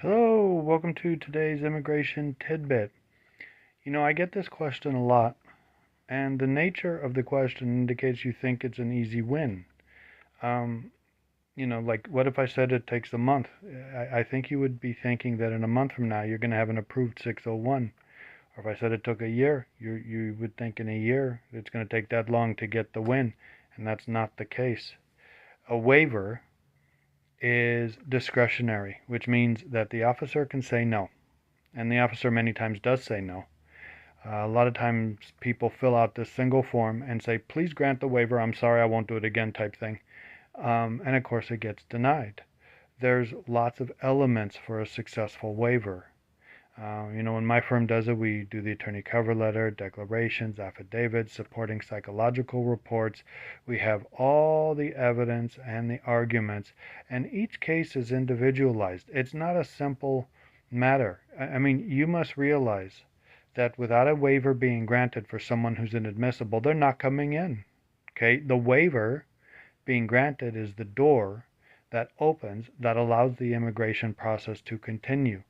Hello, welcome to today's immigration tidbit. I get this question a lot, and the nature of the question indicates you think it's an easy win. Um, like, what if I said it takes a month? I think you would be thinking that in a month from now you're going to have an approved 601. Or if I said it took a year, you would think in a year it's going to take that long to get the win, and that's not the case. A waiver is discretionary, which means that the officer can say no, and the officer many times does say no. A lot of times people fill out this single form and say, please grant the waiver, I'm sorry, I won't do it again type thing. And of course it gets denied. There's lots of elements for a successful waiver. When my firm does it, we do the attorney cover letter, declarations, affidavits, supporting psychological reports. We have all the evidence and the arguments, and each case is individualized. It's not a simple matter. I mean, you must realize that without a waiver being granted for someone who's inadmissible, they're not coming in. Okay? The waiver being granted is the door that opens, that allows the immigration process to continue.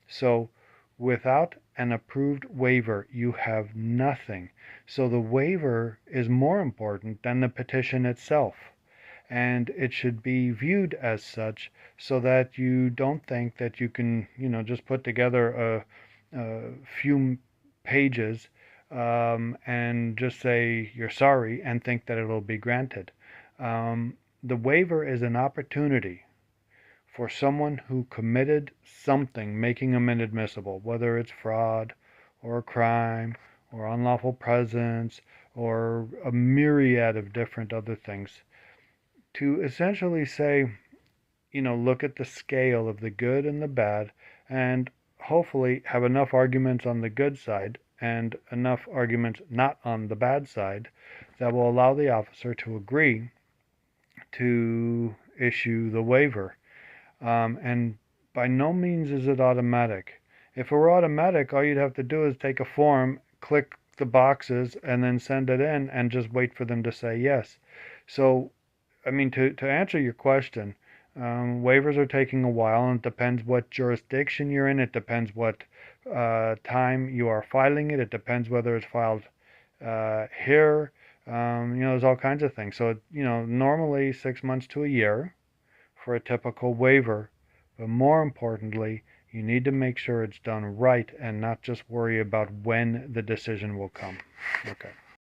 So without an approved waiver, you have nothing. So the waiver is more important than the petition itself. And it should be viewed as such so that you don't think that you can, just put together a few pages and just say you're sorry and think that it'll be granted. The waiver is an opportunity for someone who committed something making them inadmissible, whether it's fraud or a crime or unlawful presence or a myriad of different other things, to essentially say, look at the scale of the good and the bad and hopefully have enough arguments on the good side and enough arguments not on the bad side that will allow the officer to agree to issue the waiver. And by no means is it automatic. If it were automatic, all you'd have to do is take a form, click the boxes, and then send it in and just wait for them to say yes. So, I mean, to answer your question, waivers are taking a while, and it depends what jurisdiction you're in. It depends what time you are filing it. It depends whether it's filed here. There's all kinds of things. So, normally 6 months to a year for a typical waiver, but more importantly, you need to make sure it's done right and not just worry about when the decision will come. Okay.